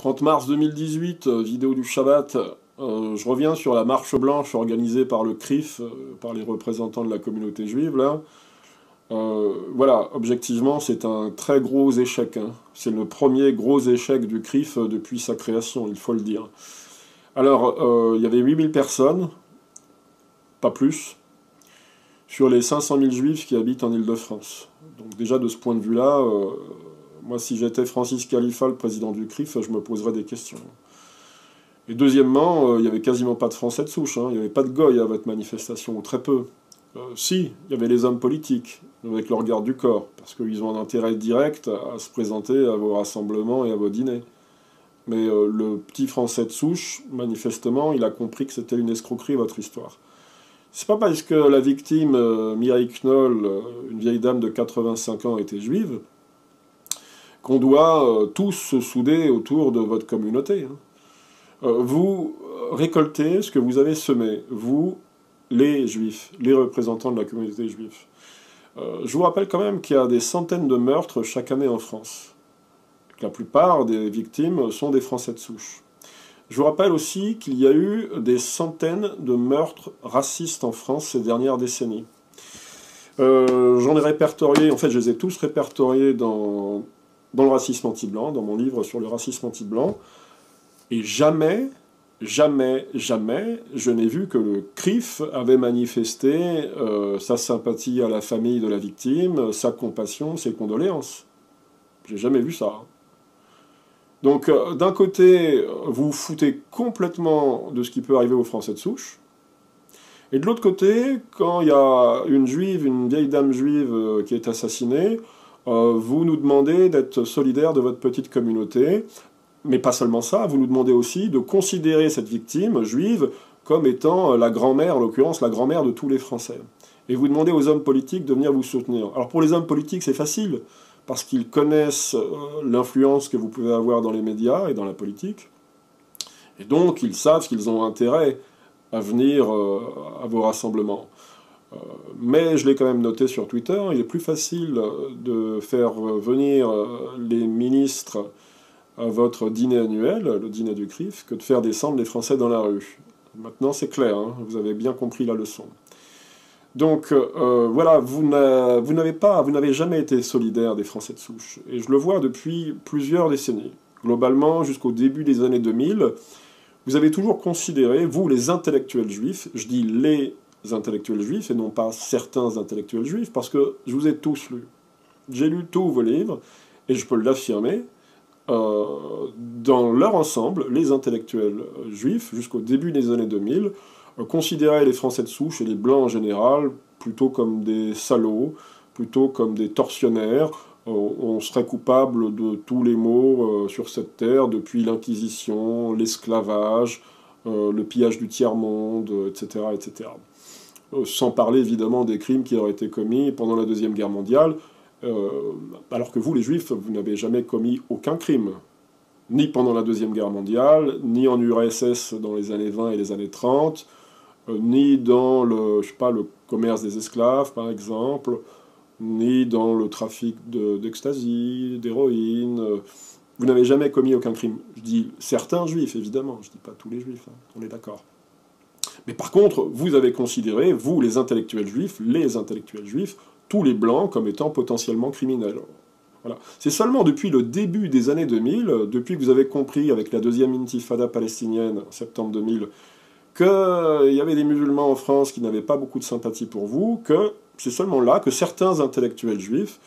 30 mars 2018, vidéo du Shabbat. Je reviens sur la marche blanche organisée par le CRIF, par les représentants de la communauté juive, là. Voilà, objectivement, c'est un très gros échec, hein. C'est le premier gros échec du CRIF depuis sa création, il faut le dire. Alors, il y avait 8000 personnes, pas plus, sur les 500 000 juifs qui habitent en Île-de-France. Donc déjà, de ce point de vue-là, moi, si j'étais Francis Khalifa, le président du CRIF, je me poserais des questions. Et deuxièmement, il n'y avait quasiment pas de Français de souche, hein. Il n'y avait pas de goy à votre manifestation, ou très peu. Si, il y avait les hommes politiques, avec leur garde du corps, parce qu'ils ont un intérêt direct à se présenter à vos rassemblements et à vos dîners. Mais le petit Français de souche, manifestement, il a compris que c'était une escroquerie, votre histoire. C'est pas parce que la victime, Mireille Knoll, une vieille dame de 85 ans, était juive, qu'on doit tous se souder autour de votre communauté, hein. Vous récoltez ce que vous avez semé, vous, les juifs, les représentants de la communauté juive. Je vous rappelle quand même qu'il y a des centaines de meurtres chaque année en France. La plupart des victimes sont des Français de souche. Je vous rappelle aussi qu'il y a eu des centaines de meurtres racistes en France ces dernières décennies. J'en ai répertorié, en fait je les ai tous répertoriés dans le racisme anti-blanc, dans mon livre sur le racisme anti-blanc, et jamais, je n'ai vu que le CRIF avait manifesté sa sympathie à la famille de la victime, sa compassion, ses condoléances. J'ai jamais vu ça. Donc, d'un côté, vous vous foutez complètement de ce qui peut arriver aux Français de souche, et de l'autre côté, quand il y a une juive, une vieille dame juive qui est assassinée, vous nous demandez d'être solidaire de votre petite communauté. Mais pas seulement ça, vous nous demandez aussi de considérer cette victime juive comme étant la grand-mère, en l'occurrence la grand-mère de tous les Français. Et vous demandez aux hommes politiques de venir vous soutenir. Alors pour les hommes politiques, c'est facile, parce qu'ils connaissent l'influence que vous pouvez avoir dans les médias et dans la politique. Et donc ils savent qu'ils ont intérêt à venir à vos rassemblements. Mais je l'ai quand même noté sur Twitter, il est plus facile de faire venir les ministres à votre dîner annuel, le dîner du CRIF, que de faire descendre les Français dans la rue. Maintenant, c'est clair, hein, vous avez bien compris la leçon. Donc, voilà, vous n'avez jamais été solidaire des Français de souche. Et je le vois depuis plusieurs décennies. Globalement, jusqu'au début des années 2000, vous avez toujours considéré, vous, les intellectuels juifs, je dis les intellectuels juifs, et non pas certains intellectuels juifs, parce que je vous ai tous lus. J'ai lu tous vos livres, et je peux l'affirmer, dans leur ensemble, les intellectuels juifs, jusqu'au début des années 2000, considéraient les Français de souche et les Blancs en général plutôt comme des salauds, plutôt comme des tortionnaires. On serait coupable de tous les maux sur cette terre, depuis l'Inquisition, l'esclavage, le pillage du tiers-monde, etc., etc. Sans parler évidemment des crimes qui auraient été commis pendant la Deuxième Guerre mondiale, alors que vous, les Juifs, vous n'avez jamais commis aucun crime, ni pendant la Deuxième Guerre mondiale, ni en URSS dans les années 20 et les années 30, ni dans le commerce des esclaves, par exemple, ni dans le trafic d'ecstasy, d'héroïne. Vous n'avez jamais commis aucun crime. Je dis certains Juifs, évidemment, je ne dis pas tous les Juifs, hein, on est d'accord. Mais par contre, vous avez considéré, vous, les intellectuels juifs, tous les Blancs comme étant potentiellement criminels. Voilà. C'est seulement depuis le début des années 2000, depuis que vous avez compris avec la deuxième intifada palestinienne, en septembre 2000, qu'il y avait des musulmans en France qui n'avaient pas beaucoup de sympathie pour vous, que c'est seulement là que certains intellectuels juifs,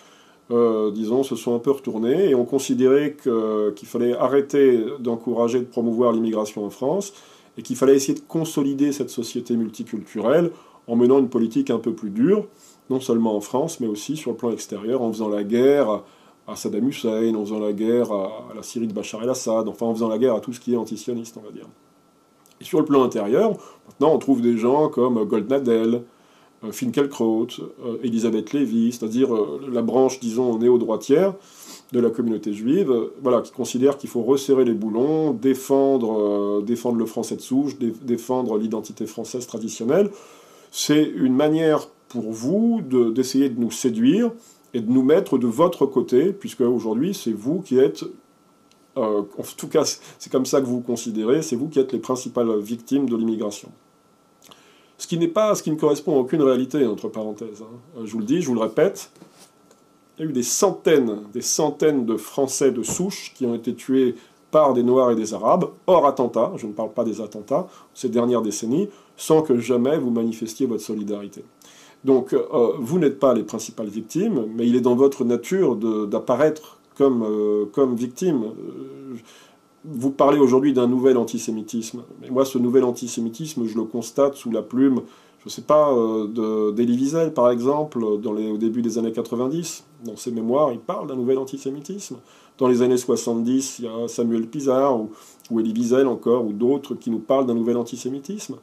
disons, se sont un peu retournés et ont considéré qu'il fallait arrêter d'encourager, de promouvoir l'immigration en France, et qu'il fallait essayer de consolider cette société multiculturelle en menant une politique un peu plus dure, non seulement en France, mais aussi sur le plan extérieur, en faisant la guerre à Saddam Hussein, en faisant la guerre à la Syrie de Bachar el-Assad, enfin en faisant la guerre à tout ce qui est antisioniste, on va dire. Et sur le plan intérieur, maintenant on trouve des gens comme Goldnadel, Finkielkraut, Elisabeth Lévy, c'est-à-dire la branche, disons, néo-droitière de la communauté juive, voilà, qui considère qu'il faut resserrer les boulons, défendre le français de souche, défendre l'identité française traditionnelle. C'est une manière pour vous d'essayer de nous séduire et de nous mettre de votre côté, puisque aujourd'hui c'est vous qui êtes En tout cas, c'est comme ça que vous vous considérez, c'est vous qui êtes les principales victimes de l'immigration. Ce qui ne correspond à aucune réalité, entre parenthèses. Je vous le dis, je vous le répète, il y a eu des centaines de Français de souche qui ont été tués par des Noirs et des Arabes, hors attentat, je ne parle pas des attentats, ces dernières décennies, sans que jamais vous manifestiez votre solidarité. Donc, vous n'êtes pas les principales victimes, mais il est dans votre nature d'apparaître comme victime. Vous parlez aujourd'hui d'un nouvel antisémitisme. Mais moi, ce nouvel antisémitisme, je le constate sous la plume, je ne sais pas, d'Elie Wiesel, par exemple, au début des années 90. Dans ses mémoires, il parle d'un nouvel antisémitisme. Dans les années 70, il y a Samuel Pisar, ou Elie Wiesel encore, ou d'autres qui nous parlent d'un nouvel antisémitisme.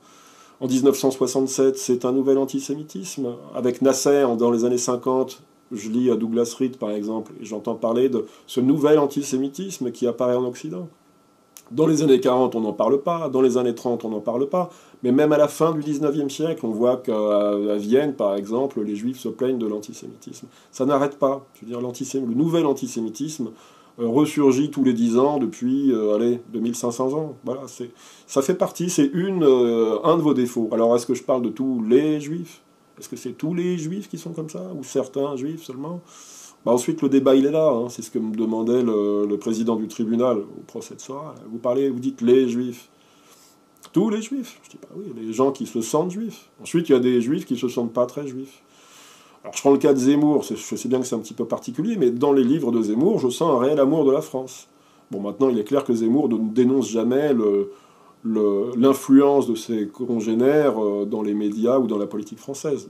En 1967, c'est un nouvel antisémitisme. Avec Nasser, dans les années 50, je lis à Douglas Reed, par exemple, et j'entends parler de ce nouvel antisémitisme qui apparaît en Occident. Dans les années 40, on n'en parle pas. Dans les années 30, on n'en parle pas. Mais même à la fin du 19e siècle, on voit qu'à Vienne, par exemple, les Juifs se plaignent de l'antisémitisme. Ça n'arrête pas. Je veux dire, le nouvel antisémitisme ressurgit tous les 10 ans depuis, 2500 ans. Voilà, ça fait partie, c'est un de vos défauts. Alors, est-ce que je parle de tous les Juifs? Est-ce que c'est tous les Juifs qui sont comme ça? Ou certains Juifs seulement? Ensuite, le débat, il est là. C'est ce que me demandait le président du tribunal au procès de Sora. Vous dites les Juifs. Tous les Juifs. Je dis, oui, les gens qui se sentent Juifs. Ensuite, il y a des Juifs qui ne se sentent pas très Juifs. Alors, je prends le cas de Zemmour. Je sais bien que c'est un petit peu particulier, mais dans les livres de Zemmour, je sens un réel amour de la France. Bon, maintenant, il est clair que Zemmour ne dénonce jamais l'influence de ses congénères dans les médias ou dans la politique française.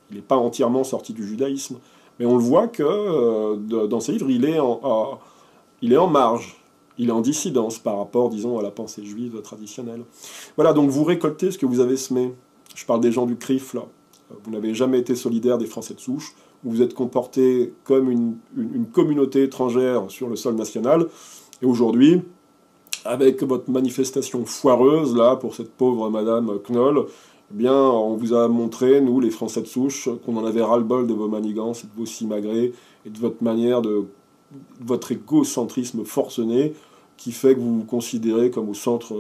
Il n'est pas entièrement sorti du judaïsme. Mais on le voit que dans ses livres, il est en marge, il est en dissidence par rapport, disons, à la pensée juive traditionnelle. Voilà, donc vous récoltez ce que vous avez semé. Je parle des gens du CRIF, là. Vous n'avez jamais été solidaire des Français de souche, vous vous êtes comporté comme une communauté étrangère sur le sol national, et aujourd'hui, avec votre manifestation foireuse, là, pour cette pauvre Madame Knoll, eh bien, on vous a montré, nous, les Français de souche, qu'on en avait ras-le-bol de vos manigances, et de vos simagrées, et de votre manière de votre égocentrisme forcené, qui fait que vous vous considérez comme au centre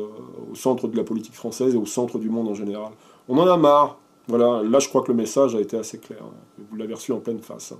de la politique française et au centre du monde en général. On en a marre. Voilà, là, je crois que le message a été assez clair. Vous l'avez reçu en pleine face.